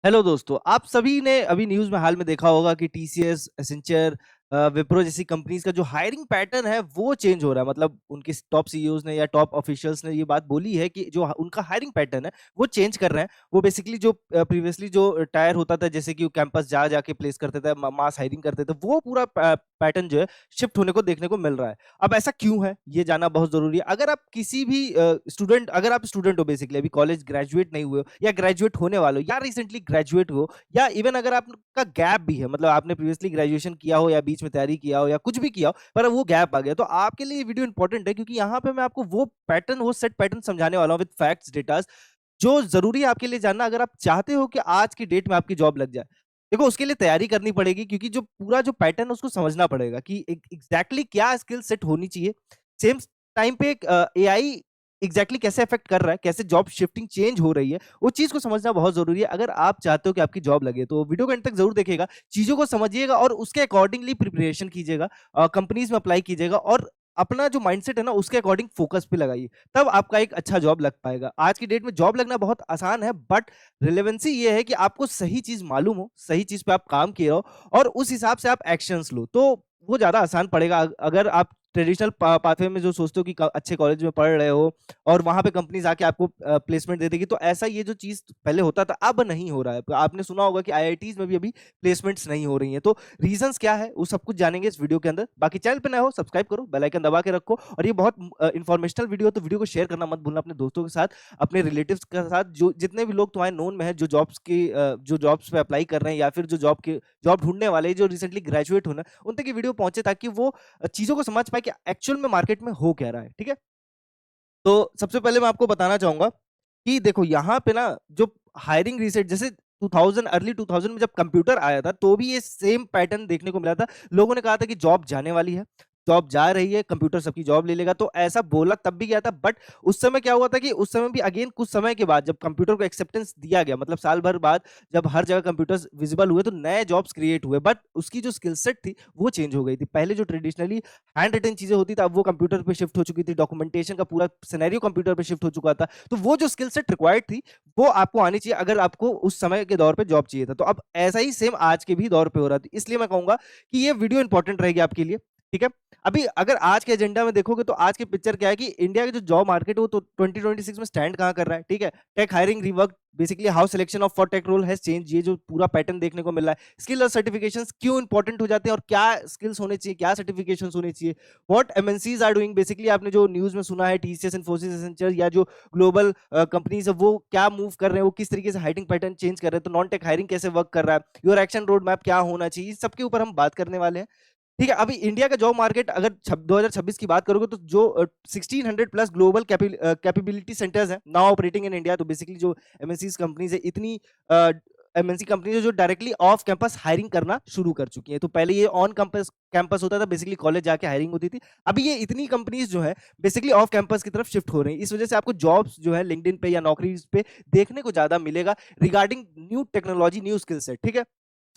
Hello दोस्तों, आप सभी ने अभी न्यूज़ में हाल में देखा होगा कि टीसीएस, एसेंचर, विप्रो जैसी कंपनीज का जो हायरिंग पैटर्न है वो चेंज हो रहा है। मतलब उनके टॉप सीईओज ने या टॉप ऑफिशियल्स ने ये बात बोली है कि जो उनका हायरिंग पैटर्न है वो चेंज कर रहे हैं। वो बेसिकली जो प्रीवियसली जो टायर होता था, जैसे कि वो कैंपस जा जाके प्लेस करते थे, मास हायरिंग करते थे, वो पूरा पैटर्न जो है शिफ्ट होने को देखने को मिल रहा है। अब ऐसा क्यों है ये जानना बहुत जरूरी है। अगर आप किसी भी स्टूडेंट अगर आप स्टूडेंट हो, बेसिकली अभी कॉलेज ग्रेजुएट नहीं हुए हो या ग्रेजुएट होने वाले हो या रिसेंटली ग्रेजुएट हो, या इवन अगर आपका गैप भी है, मतलब आपने प्रीवियसली ग्रेजुएशन किया हो या बीच में तैयारी किया हो या कुछ भी किया हो पर वो गैप आ गया, तो आपके लिए ये वीडियो इंपॉर्टेंट है, क्योंकि यहाँ पे मैं आपको वो पैटर्न, वो सेट पैटर्न समझाने वाला हूँ विद फैक्ट्स, डेटास, जो जरूरी है आपके लिए जानना अगर आप चाहते हो कि आज की डेट में आपकी जॉब लग जाए। देखो, उसके लिए तैयारी करनी पड़ेगी, क्योंकि जो पूरा जो पैटर्न है उसको समझना पड़ेगा कि एग्जैक्टली क्या स्किल सेट होनी चाहिए। सेम टाइम पे एआई एग्जैक्टली कैसे अफेक्ट कर रहा है, कैसे जॉब शिफ्टिंग चेंज हो रही है, वो चीज को समझना बहुत जरूरी है। अगर आप चाहते हो कि आपकी जॉब लगे तो वीडियो को एंड तक जरूर देखिएगा, चीजों को समझिएगा और उसके अकॉर्डिंगली प्रिपरेशन कीजिएगा, कंपनीज में अप्लाई कीजिएगा और अपना जो माइंडसेट है ना उसके अकॉर्डिंग फोकस पे लगाइए। तब आपका एक अच्छा जॉब लग पाएगा। आज की डेट में जॉब लगना बहुत आसान है, बट रिलेवेंसी ये है कि आपको सही चीज मालूम हो, सही चीज पे आप काम किए हो और उस हिसाब से आप एक्शंस लो, तो वो ज्यादा आसान पड़ेगा। अगर आप ट्रेडिशनल पाथवे में जो सोचते हो कि अच्छे कॉलेज में पढ़ रहे हो और वहां पे कंपनीज आके आपको प्लेसमेंट दे देगी, तो ऐसा ये जो चीज पहले होता था अब नहीं हो रहा है। आपने सुना होगा कि आईआईटीज में भी अभी प्लेसमेंट्स नहीं हो रही हैं। तो रीजंस क्या है वो सब कुछ जानेंगे इस वीडियो के अंदर। बाकी चैनल पे नए हो सब्सक्राइब करो, बेल आइकन दबा के रखो, और ये बहुत इंफॉर्मेशनल वीडियो है, तो वीडियो को शेयर करना मत भूलना अपने दोस्तों के साथ, अपने रिलेटिव्स के साथ, जो जितने भी लोग तुम्हारे नोन में है, जो जॉब्स पे अप्लाई कर रहे हैं या फिर जो जॉब ढूंढने वाले, जो रिसेंटली ग्रेजुएट होना, उन तक ये वीडियो पहुंचे ताकि वो चीजों को समझ पाए कि एक्चुअल में मार्केट में हो क्या रहा है। ठीक है, तो सबसे पहले मैं आपको बताना चाहूंगा कि देखो यहाँ पे ना, जो हायरिंग रिसेट, जैसे 2000 अर्ली 2000 में जब कंप्यूटर आया था तो भी ये सेम पैटर्न देखने को मिला था। लोगों ने कहा था कि जॉब जाने वाली है, जॉब जा रही है, कंप्यूटर सबकी जॉब ले लेगा, तो ऐसा बोला तब भी गया था। बट उस समय क्या हुआ था कि उस समय भी अगेन कुछ समय के बाद जब कंप्यूटर को एक्सेप्टेंस दिया गया, मतलब साल भर बाद जब हर जगह कंप्यूटर्स विजिबल हुए, तो नए जॉब्स क्रिएट हुए, बट उसकी जो स्किल सेट थी वो चेंज हो गई थी। पहले जो ट्रेडिशनली हैंड रिटन चीजें होती थी, अब वो कंप्यूटर पे शिफ्ट हो चुकी थी, डॉक्यूमेंटेशन का पूरा सिनेरियो कंप्यूटर पे शिफ्ट हो चुका था। तो वो जो स्किल सेट रिक्वायर्ड थी वो आपको आनी चाहिए अगर आपको उस समय के दौर पे जॉब चाहिए था। तो अब ऐसा ही सेम आज के भी दौर पे हो रहा था, इसलिए मैं कहूंगा कि ये वीडियो इंपॉर्टेंट रहेगी आपके लिए। ठीक है, अभी अगर आज के एजेंडा में देखोगे तो आज की पिक्चर क्या है कि इंडिया की जो जॉब मार्केट है वो तो 2026 में स्टैंड कहां कर रहा है। ठीक है, tech hiring rework, basically how selection of for tech role has change, ये जो पूरा पैटर्न देखने को मिल रहा है। स्किल और सर्टिफिकेशंस क्यों इंपॉर्टेंट हो जाते हैं और क्या स्किल्स होने चाहिए, क्या सर्टिफिकेशंस होने चाहिए, what MNCs are doing, basically आपने जो न्यूज में सुना है टीसीएस, इन्फोसिस, एसेंचर या जो ग्लोबल कंपनीज है वो क्या मूव कर रहे हैं, वो किस तरीके से हायरिंग पैटर्न चेंज कर रहे हैं, तो नॉन टेक हायरिंग कैसे वर्क कर रहा है, योर एक्शन रोड मैप क्या होना चाहिए, सबके ऊपर हम बात करने वाले हैं। ठीक है, अभी इंडिया का जॉब मार्केट अगर 2026 की बात करोगे तो जो 1600 प्लस ग्लोबल कैपेबिलिटी सेंटर्स हैं नाउ ऑपरेटिंग इन इंडिया, तो बेसिकली जो एमएनसीज कंपनीज है, इतनी एमएनसी कंपनीज जो डायरेक्टली ऑफ कैंपस हायरिंग करना शुरू कर चुकी हैं। तो पहले ये ऑन कैंपस कैंपस होता था, बेसिकली कॉलेज जाके हायरिंग होती थी। अभी ये इतनी कंपनीज जो है बेसिकली ऑफ कैंपस की तरफ शिफ्ट हो रही है। इस वजह से आपको जॉब्स जो है लिंक्डइन पे या नौकरी पे देखने को ज्यादा मिलेगा regarding new technology, new skill set. ठीक है,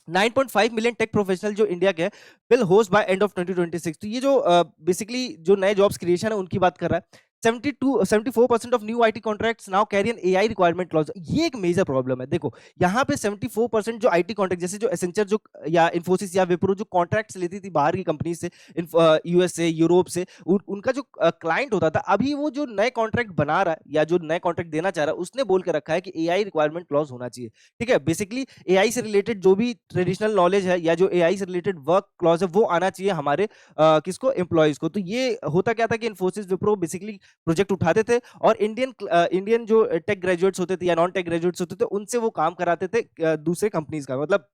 9.5 मिलियन टेक प्रोफेशनल जो इंडिया के will host bye end of 2026। तो ये जो बेसिकली जो नए जॉब्स क्रिएशन है उनकी बात कर रहा है। 74% of new IT contracts now carry N AI requirement clause. ये एक मेजर प्रॉब्लम है। देखो यहाँ पे 74% जो आईटी कॉन्ट्रैक्ट, जैसे जो एसेंचर जो या इन्फोसिस या विप्रो जो कॉन्ट्रैक्ट्स लेती थी बाहर की कंपनी से, यूएस से, यूरोप से, उनका जो क्लाइंट होता था, अभी वो जो नए कॉन्ट्रैक्ट बना रहा है या जो नए कॉन्ट्रैक्ट देना चाह रहा है उसने बोल के रखा है कि एआई रिक्वायरमेंट क्लॉज होना चाहिए। ठीक है, बेसिकली एआई से रिलेटेड जो भी ट्रेडिशनल नॉलेज है या जो एआई से रिलेटेड वर्क क्लॉज है वो आना चाहिए हमारे किसको, एम्प्लॉयज को। तो ये होता क्या था कि इन्फोसिस, विप्रो बेसिकली प्रोजेक्ट उठाते थे और इंडियन जो टेक ग्रेजुएट्स होते थे या नॉन टेक ग्रेजुएट्स होते थे उनसे वो काम कराते थे दूसरे कंपनीज का, मतलब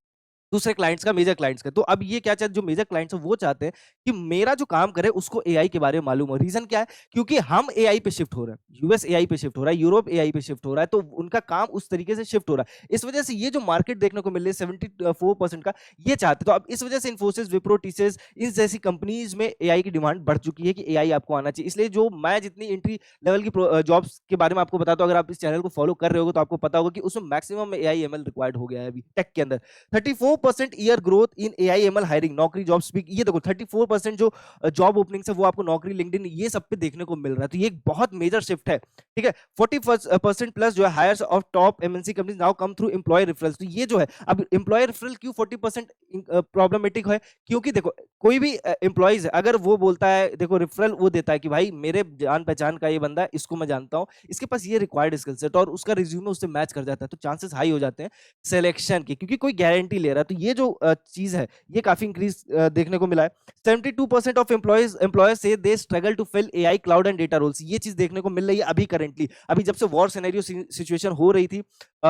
दूसरे क्लाइंट्स का, मेजर क्लाइंट्स का। तो अब ये क्या चाहते, जो मेजर क्लाइंट्स है वो चाहते हैं कि मेरा जो काम करे उसको एआई के बारे में मालूम हो। रीजन क्या है, क्योंकि हम एआई पे शिफ्ट हो रहे हैं, यूएस एआई पे शिफ्ट हो रहा है, यूरोप एआई पे शिफ्ट हो रहा है, तो उनका काम उस तरीके से शिफ्ट हो रहा है। इस वजह से ये जो मार्केट देखने को मिल रही है 74% का, ये चाहते। तो अब इस वजह से इन्फोसिस, विप्रो, टीसीएस, इन जैसी कंपनीज में एआई की डिमांड बढ़ चुकी है कि एआई आपको आना चाहिए। इसलिए जो मैं जितनी एंट्री लेवल की जॉब्स के बारे में आपको बताता हूँ, अगर आप इस चैनल को फॉलो कर रहे हो तो आपको पता होगा कि उसमें मैक्सिमम एआई एमएल रिक्वायर्ड हो गया है अभी टेक के अंदर। 34 34% year growth in AI ML hiring, नौकरी जॉब स्पीक, ये देखो 34% जो जॉब ओपनिंग्स है वो आपको नौकरी, लिंक्डइन, ये सब पे देखने को मिल रहा है। तो ये एक बहुत मेजर शिफ्ट है, ठीक है। 40% प्लस जो है hires of top MNC companies now come through employee referrals. तो ये जो है, अब एम्प्लॉय रेफरल क्यों 40% प्रॉब्लमेटिक है, क्योंकि देखो कोई भी एम्प्लॉइज अगर वो बोलता है, देखो रेफरल वो देता है कि भाई मेरे जान पहचान का ये बंदा है, इसको मैं जानता हूँ, इसके पास ये रिक्वायर्ड स्किल सेट, और उसका रिज्यूमे उससे मैच कर जाता है, तो चांसेस हाई हो जाते हैं सिलेक्शन की, क्योंकि कोई गारंटी ले रहा है। तो ये जो चीज है ये काफी इंक्रीज देखने को मिला है। 72% of employers say they struggle to fill AI cloud and data roles. ये चीज देखने को मिल रही है अभी करंटली, अभी जब से वॉर सिनेरियो सिचुएशन हो रही थी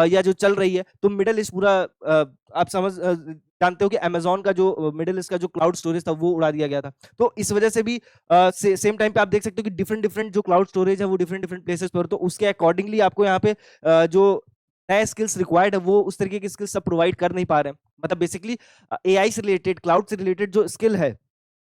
या जो चल रही है, तो मिडिल ईस्ट पूरा आप समझ जानते हो कि अमेजोन का जो मिडिल ईस्ट का जो क्लाउड स्टोरेज था वो उड़ा दिया गया था। तो इस वजह से भी सेम टाइम पे आप देख सकते हो कि डिफरेंट डिफरेंट जो क्लाउड स्टोरेज है वो डिफरेंट डिफरेंट प्लेसेस पर, तो उसके अकॉर्डिंगली आपको यहाँ पे जो नए स्किल्स रिक्वायर्ड है वो उस तरीके की स्किल्स सब प्रोवाइड कर नहीं पा रहे हैं। मतलब बेसिकली एआई से रिलेटेड, क्लाउड से रिलेटेड जो स्किल है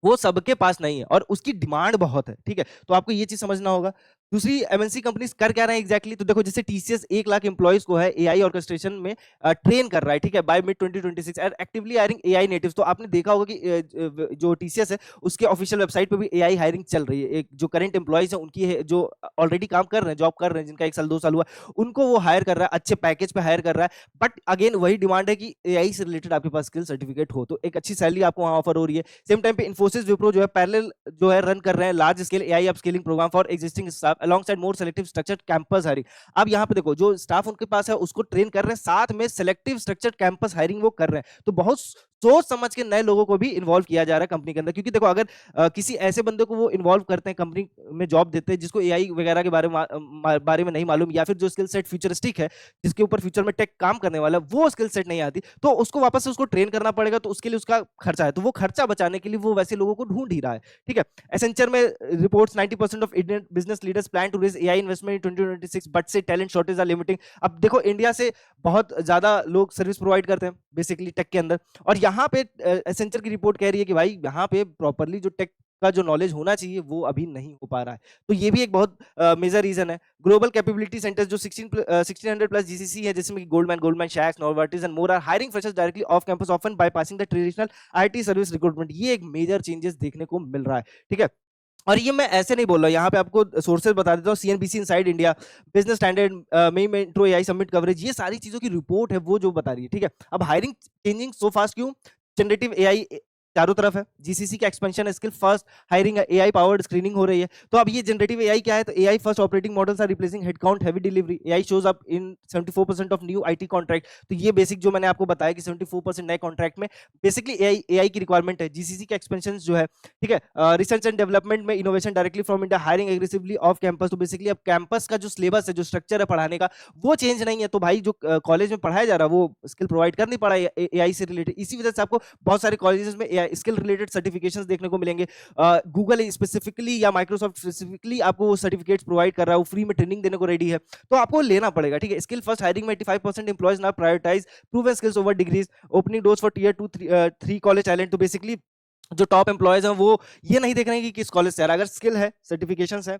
वो सबके पास नहीं है, और उसकी डिमांड बहुत है, ठीक है। तो आपको ये चीज समझना होगा। दूसरी, एमएनसी कंपनीज कर क्या रहे हैं एग्जैक्टली, तो देखो जैसे टीसीएस 1 लाख एम्प्लॉइज को है एआई ऑर्केस्ट्रेशन में ट्रेन कर रहा है, ठीक है, by mid 2026 and actively hiring AI natives. तो आपने देखा होगा कि जो टीसीएस है उसके ऑफिशियल वेबसाइट पे भी एआई हायरिंग चल रही है। एक जो करंट एम्प्लॉइज है उनकी है, जो ऑलरेडी काम कर रहे हैं, जॉब कर रहे हैं, जिनका 1 साल 2 साल हुआ, उनको वो हायर कर रहा है, अच्छे पैकेज पे हायर कर रहा है। बट अगेन वही डिमांड है कि एआई से रिलेटेड आपके पास स्किल सर्टिफिकेट हो, तो एक अच्छी सैलरी आपको वहां ऑफर हो रही है। सेम टाइम पे इन्फोसिस विप्रो जो है पैरेलल जो है रन कर रहे हैं large scale AI upskilling programme for existing staff alongside more selective structured campus hiring. अब यहाँ पे देखो जो स्टाफ उनके पास है उसको ट्रेन कर रहे हैं, साथ में सेलेक्टिव स्ट्रक्चर्ड कैंपस हायरिंग वो कर रहे हैं। तो बहुत सोच समझ के नए लोगों को भी इन्वॉल्व किया जा रहा है कंपनी के अंदर, क्योंकि देखो अगर किसी ऐसे बंदे को वो इन्वॉल्व करते हैं, कंपनी में जॉब देते हैं, जिसको एआई वगैरह के बारे में नहीं मालूम, या फिर जो स्किल सेट फ्यूचरिस्टिक है, जिसके ऊपर फ्यूचर में टेक काम करने वाला है, वो स्किल सेट नहीं आती, तो उसको वापस से उसको ट्रेन करना पड़ेगा, तो उसके लिए उसका खर्चा है। तो वो खर्चा बचाने के लिए वो वैसे लोगों को ढूंढ ही रहा है, ठीक है। एसेंचर में reports 90% of Indian business leaders plan to raise AI investment in 2026 but say talent shortage are limiting. अब देखो इंडिया से बहुत ज्यादा लोग सर्विस प्रोवाइड करते हैं बेसिकली टेक के अंदर, और यहाँ पे एसेंचर की रिपोर्ट कह रही है कि भाई यहाँ पे प्रॉपरली जो टेक का जो नॉलेज होना चाहिए वो अभी नहीं हो पा रहा है। तो ये भी एक बहुत मेजर रीजन है। ग्लोबल कैपेबिलिटी सेंटर्स जो 1600 प्लस जीसीसी है, जिसमें कि गोल्डमैन सैक्स, Novartis and more are hiring freshers directly off campus often bypassing the traditional IT service recruitment. ये एक मेजर चेंजेस देखने को मिल रहा है, ठीक है। और ये मैं ऐसे नहीं बोल रहा, यहाँ पे आपको सोर्सेज बता देता हूँ, CNBC inside India, business standard, मई मेट्रो एआई समिट कवरेज, ये सारी चीजों की रिपोर्ट है वो जो बता रही है, ठीक है। अब हायरिंग चेंजिंग सो फास्ट क्यों? जनरेटिव एआई चारों तरफ है, जीसीसी का एक्सपेंशन है, स्किल फर्स्ट हायरिंग है, एआई पावर्ड स्क्रीनिंग हो रही है। तो अब ये जनरेटिव एआई क्या है? तो AI first operating models are replacing headcount heavy delivery, AI shows up in 74% of new IT contract. तो ये बेसिक जो मैंने आपको बताया कि 74% नए कॉन्ट्रैक्ट में बेसिकली एआई की रिक्वायरमेंट है। जीसीसी के एक्सपेंशन जो है, ठीक है, रिसर्च एंड डेवलपमेंट में innovation directly from India, hiring aggressively off campus. तो बेसिकली अब कैंपस का जो सिलेबस है, जो स्ट्रक्चर है पढ़ाने का, वो चेंज नहीं है। तो भाई जो कॉलेज में पढ़ाया जा रहा है वो स्किल प्रोवाइड कर नहीं पा रहा है एआई से रिलेटेड। इसी वजह से आपको बहुत सारे कॉलेजेस में एआई स्किल रिलेटेड सर्टिफिकेशंस देखने को मिलेंगे। गूगल स्पेसिफिकली या माइक्रोसॉफ्ट स्पेसिफिकली आपको वो सर्टिफिकेट्स प्रोवाइड कर रहा है, वो फ्री में ट्रेनिंग देने को रेडी है, तो आपको लेना पड़ेगा, ठीक है। स्किल फर्स्ट हायरिंग में 85% employees now prioritise proven skills over degrees, opening doors for tier 2 3 college talent. तो बेसिकली जो टॉप एम्प्लॉयज हैं वो ये नहीं देख रहे हैं कि किस कॉलेज से आ रहा है, अगर स्किल है, सर्टिफिकेशंस है,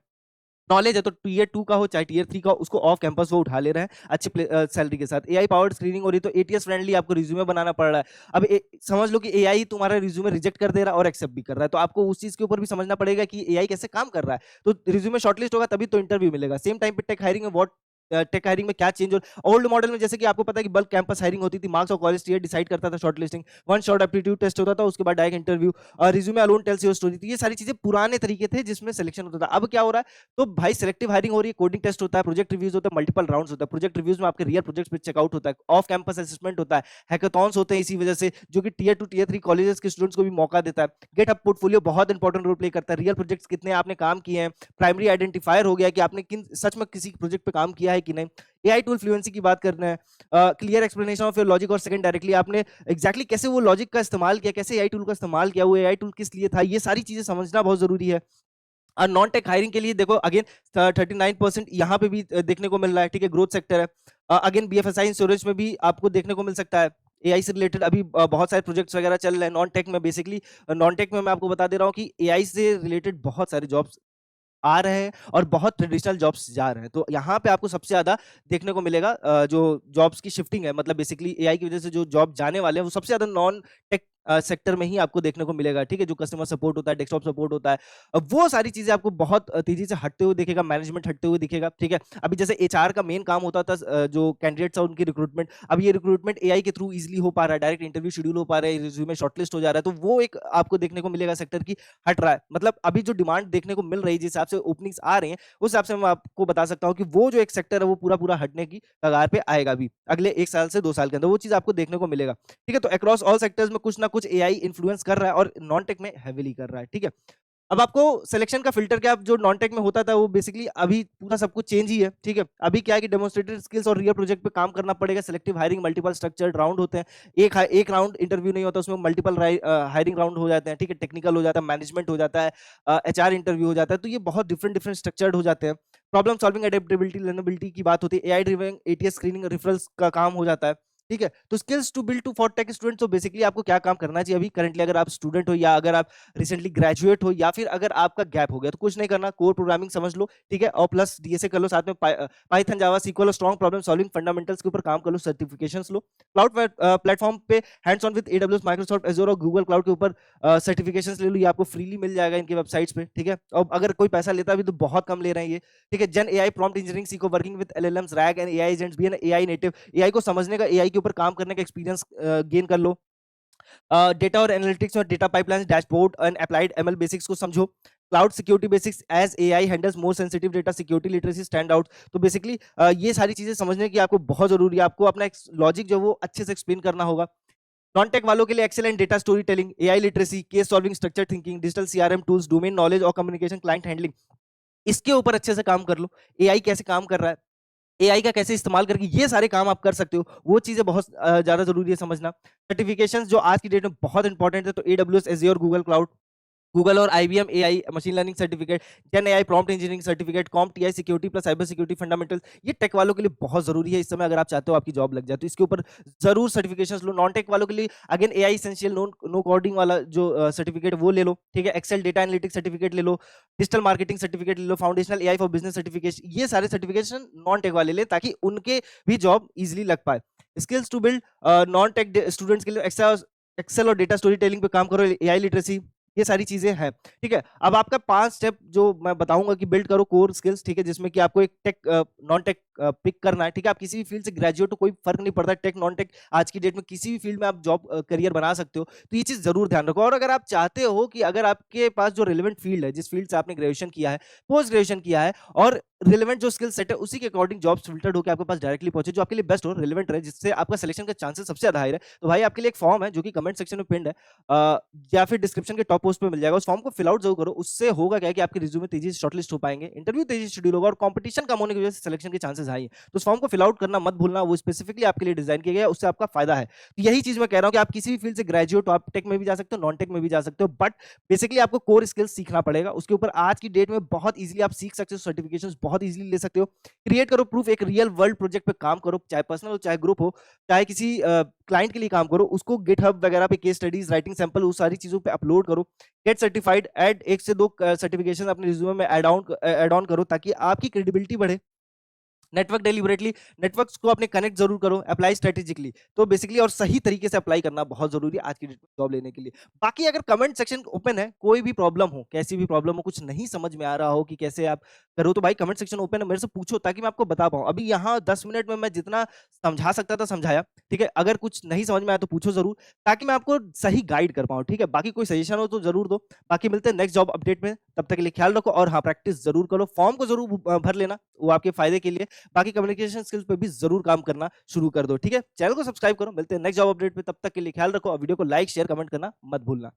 नॉलेज है, तो टीयर 2 का हो चाहे टीयर 3 का, उसको ऑफ कैंपस वो उठा ले रहे हैं अच्छी सैलरी के साथ। एआई पावर्ड स्क्रीनिंग हो रही है, तो एटीएस फ्रेंडली आपको रिज्यूमे बनाना पड़ रहा है। अब समझ लो कि एआई तुम्हारा रिज्यूमे रिजेक्ट कर दे रहा है और एक्सेप्ट भी कर रहा है, तो आपको उस चीज के ऊपर भी समझना पड़ेगा कि एआई कैसे काम कर रहा है। तो रिज्यूमे शॉर्टलिस्ट होगा तभी तो इंटरव्यू मिलेगा। सेम टाइम पे टेक हायरिंग में व्हाट टेक हायरिंग में क्या चेंज हो, ओल्ड मॉडल में जैसे कि आपको पता है कि बल्क कैंपस हायरिंग होती थी, मार्क्स और कॉलेज टीयर डिसाइड करता था shortlisting, one short aptitude test होता था, उसके बाद डायरेक्ट इंटरव्यू, और resume alone tells your story. तो ये सारी चीजें पुराने तरीके थे जिसमें सिलेक्शन होता था। अब क्या हो रहा है? तो भाई सिलेक्टिव हायरिंग हो रही है, कोडिंग टेस्ट होता है, प्रोजेक्ट रिव्यूज होता है, मल्टीपल राउंड्स होता है। प्रोजेक्ट रिव्यूज में आपके रियल प्रोजेक्ट्स पे चेकआउट होता है, ऑफ कैंपस असेसमेंट होता है, हैकाथॉन्स होते हैं, इसी वजह से जो कि टीयर 2 टीयर 3 कॉलेजेस के स्टूडेंट्स को भी मौका देता है। गेटअप पोर्टफोलियो बहुत इंपॉर्टेंट रोल प्ले करता है, रियल प्रोजेक्ट्स कितने आपने काम किए हैं, प्राइमरी आइडेंटिफायर हो गया कि आपने किन सच में किसी प्रोजेक्ट पे काम किया है कि नहीं। एआई टूल फ्लुएंसी की बात करना है, clear explanation of your logic, और सेकंड डायरेक्टली आपने एग्जैक्टली कैसे वो लॉजिक का इस्तेमाल किया, कैसे एआई टूल का इस्तेमाल किया, वो एआई टूल किस लिए था, ये सारी चीजें समझना बहुत जरूरी है। और नॉन टेक हायरिंग के लिए देखो अगेन 39% यहाँ पे भी देखने को मिल रहा है, ठीक है, ग्रोथ सेक्टर है। अगेन बीएफएसआई इंश्योरेंस में भी आपको देखने को मिल सकता है। एआई से रिलेटेड अभी बहुत सारे प्रोजेक्ट्स वगैरह चल रहे हैं नॉन टेक में। बेसिकली नॉन टेक में मैं आपको बता दे रहा हूँ कि एआई से रिलेटेड बहुत सारे जॉब्स आ रहे हैं और बहुत ट्रेडिशनल जॉब्स जा रहे हैं। तो यहाँ पे आपको सबसे ज़्यादा देखने को मिलेगा जो जॉब्स की शिफ्टिंग है, मतलब बेसिकली एआई की वजह से जो जॉब जाने वाले हैं वो सबसे ज़्यादा नॉन टेक सेक्टर में ही आपको देखने को मिलेगा, ठीक है? जो कस्टमर सपोर्ट होता है, डेस्कटॉप सपोर्ट होता है, वो सारी चीज़ें आपको बहुत तेज़ी से हटते हुए दिखेगा, मैनेजमेंट हटते हुए दिखेगा, ठीक है? अभी जैसे एचआर का मेन काम होता था जो कैंडिडेट्स हैं उनकी रिक्रूटमेंट, अब ये रिक्रूटमेंट एआई के थ्रू ईज़िली हो पा रहा है, डायरेक्ट इंटरव्यू शेड्यूल हो पा रहा है, रिज्यूमे शॉर्टलिस्ट हो जा रहा है, तो वो एक आपको देखने को मिलेगा सेक्टर की हट रहा है। मतलब अभी जो डिमांड देखने को मिल रही है, जिस हिसाब से ओपनिंग्स आ रही हैं, उस हिसाब से मैं आपको बता सकता हूँ कि वो जो एक सेक्टर है वो पूरा-पूरा हटने की कगार पे आएगा अभी, अगले 1 साल से 2 साल के अंदर, वो चीज़ आपको देखने को मिलेगा। ठीक है? तो अक्रॉस ऑल सेक्टर्स में कुछ ना कुछ एआई इन्फ्लुएंस कर रहा है और नॉन टेक में हेवीली कर रहा है। ठीक है? अब आपको सिलेक्शन का फ़िल्टर क्या, अब जो नॉन टेक में होता था वो बेसिकली अभी पूरा सब कुछ चेंज ही है, ठीक है? अभी क्या है कि डेमोंस्ट्रेटेड स्किल्स और रियल प्रोजेक्ट पे काम करना पड़ेगा, selective hiring, multiple structured round होते हैं। एक राउंड इंटरव्यू नहीं होता, उसमें मल्टीपल हायरिंग राउंड हो जाते हैं, ठीक है? टेक्निकल हो जाता है, मैनेजमेंट हो जाता है, एचआर इंटरव्यू हो जाता है, तो ये बहुत डिफरेंट डिफरेंट स्ट्रक्चर्ड हो जाते हैं। प्रॉब्लम सॉल्विंग, एडेप्टेबिलिटी, लर्नेबिलिटी की बात होती है, AI driven ATS screening, referrals का काम हो जाता है। ठीक है? तो skills to build two for tech student, तो बेसिकली आपको क्या काम करना चाहिए अभी करंटली, अगर आप स्टूडेंट हो या अगर आप रिसेंटली ग्रेजुएट हो या फिर अगर आपका गैप हो गया, तो कुछ नहीं करना, कोर प्रोग्रामिंग समझ लो, ठीक है? और प्लस डीएसए कर लो, साथ में पाइथन, जावा, सीक्वल और स्ट्रांग प्रॉब्लम सॉल्विंग फंडामेंटल्स के ऊपर काम कर लो, सर्टिफिकेशंस लो। क्लाउड प्लेटफॉर्म पे hands on with AWS, Microsoft Azure और गूगल क्लाउड के ऊपर सर्टिफिकेशंस ले लो, ये आपको फ्रीली मिल जाएगा इनकी वेबसाइट्स पे, ठीक है? और अगर कोई पैसा लेता भी तो बहुत कम ले रहे हैं ये, ठीक है? जेन एआई प्रॉम्प्ट इंजीनियरिंग सीखो, working with LLMs, RAG and AI agents, be an AI native, AI को समझने का, एआई के ऊपर काम करने का एक्सपीरियंस गेन कर लो। डेटा और एनालिटिक्स और data pipelines, dashboard and applied ML basics को समझो। Cloud security basics as AI handles more sensitive data, security literacy stand out. तो बेसिकली ये सारी चीजें समझने की आपको बहुत जरूरी है, आपको अपना एक लॉजिक जो वो अच्छे से एक्सप्लेन करना होगा। नॉन टेक वालों के लिए excellent data story telling, AI literacy, case solving, structure thinking, digital CRM tools, domain knowledge और कम्युनिकेशन, क्लाइंट हैंडलिंग, इसके ऊपर अच्छे से काम कर लो। एआई कैसे काम कर रहा है, एआई का कैसे इस्तेमाल करके ये सारे काम आप कर सकते हो, वो चीजें बहुत ज्यादा जरूरी है समझना। सर्टिफिकेशंस जो आज की डेट में बहुत इंपॉर्टेंट है, तो AWS, Azure, Google cloud, Google और IBM AI machine learning certificate, gen AI prompt engineering certificate, CompTIA security plus cyber security fundamentals, ये टेक वालों के लिए बहुत जरूरी है इस समय, अगर आप चाहते हो आपकी जॉब लग जाए तो इसके ऊपर जरूर सर्टिफिकेशंस लो। नॉन टेक वालों के लिए again AI essential, no coding वाला जो सर्टिफिकेट वो ले लो, ठीक है? एक्सेल डेटा एनालिटिक्स सर्टिफिकेट ले लो, डिजिटल मार्केटिंग सर्टिफिकेट ले लो, foundational AI for business certification, ये सारे सर्टिफिकेशन नॉन टेक वाले ले ताकि उनके भी जॉब इजिली लग पाए। Skills to build, non tech students के लिए एक्सेल और डेटा स्टोरी टेलिंग पे काम करो, एआई लिटरेसी, ये सारी चीजें हैं, ठीक है? अब आपका 5 स्टेप जो मैं बताऊंगा कि बिल्ड करो कोर स्किल्स, ठीक है? जिसमें कि आपको एक टेक नॉन टेक पिक करना है, ठीक है? आप किसी भी फील्ड से ग्रेजुएट हो, कोई फर्क नहीं पड़ता, टेक नॉन टेक आज की डेट में किसी भी फील्ड में आप जॉब करियर बना सकते हो, तो ये चीज जरूर ध्यान रखो। और अगर आप चाहते हो कि अगर आपके पास जो रिलेवेंट फील्ड है, जिस फील्ड से आपने ग्रेजुएशन किया है, पोस्ट ग्रेजुएशन किया है, और रिलेवेंट जो स्किल सेट है उसी के अकॉर्डिंग जॉब्स फिल्टर्ड होकर आपके पास डायरेक्टली पहुंचे, जो आपके लिए बेस्ट हो, रिलेवेंट रहे, जिससे आपका सिलेक्शन का चांसेस सबसे ज्यादा हाई है, तो भाई आपके लिए एक फॉर्म है जो कि कमेंट सेक्शन में पिंड है, या फिर डिस्क्रिप्शन के टॉप पोस्ट पे मिल जाएगा, उस फॉर्म को फिल आउट जरूर करो। उससे होगा क्या कि आपके रिज्यूमे तेजी से शॉर्टलिस्ट हो पाएंगे, इंटरव्यू तेजी से शेड्यूल होगा और कंपटीशन कम होने की वजह से सिलेक्शन के चांसेस हाई है। तो उस फॉर्म को फिल आउट करना मत भूलना, वो स्पेसिफिकली आपके लिए डिजाइन किया गया है, उससे आपका फायदा है। तो यही चीज मैं कह रहा हूं कि आप किसी भी फील्ड से ग्रेजुएट हो, आप टेक में भी जा सकते हो, नॉन टेक में भी जा सकते हो, बट बेसिकली आपको कोर स्किल्स सीखना पड़ेगा। उसके ऊपर आज की डेट में बहुत इजीली आप सीख सकते हो, सर्टिफिकेशंस बहुत इजीली ले सकते हो। क्रिएट करो प्रूफ, एक रियल वर्ल्ड प्रोजेक्ट पे काम करो, चाहे पर्सनल हो चाहे ग्रुप हो, चाहे किसी क्लाइंट के लिए काम करो, उसको गिटहब वगैरह पे केस स्टडीज, राइटिंग सैंपल, उस सारी चीजों पे अपलोड करो। गेट सर्टिफाइड, ऐड 1 से 2 सर्टिफिकेशन अपने रिज्यूमे में ऐड ऑन करो ताकि आपकी क्रेडिबिलिटी बढ़े। नेटवर्क डेलिबरेटली, नेटवर्क्स को अपने कनेक्ट जरूर करो, अप्लाई स्ट्रेटेजिकली, तो बेसिकली और सही तरीके से अप्लाई करना बहुत जरूरी है आज की डेट में जॉब लेने के लिए। बाकी अगर कमेंट सेक्शन ओपन है, कोई भी प्रॉब्लम हो, कैसी भी प्रॉब्लम हो, कुछ नहीं समझ में आ रहा हो कि कैसे आप करो, तो भाई कमेंट सेक्शन ओपन है, मेरे से पूछो ताकि मैं आपको बता पाऊं। अभी यहाँ 10 मिनट में मैं जितना समझा सकता था समझाया, ठीक है? अगर कुछ नहीं समझ में आया तो पूछो जरूर, ताकि मैं आपको सही गाइड कर पाऊं, ठीक है? बाकी कोई सजेशन हो तो जरूर दो। बाकी मिलते हैं नेक्स्ट जॉब अपडेट में, तब तक के लिए ख्याल रखो, और हाँ, प्रैक्टिस जरूर करो, फॉर्म को जरूर भर लेना, वो आपके फायदे के लिए। बाकी कम्युनिकेशन स्किल्स पे भी जरूर काम करना शुरू कर दो, ठीक है? चैनल को सब्सक्राइब करो, मिलते हैं नेक्स्ट जॉब अपडेट में, तब तक के लिए ख्याल रखो, और वीडियो को लाइक शेयर कमेंट करना मत भूलना।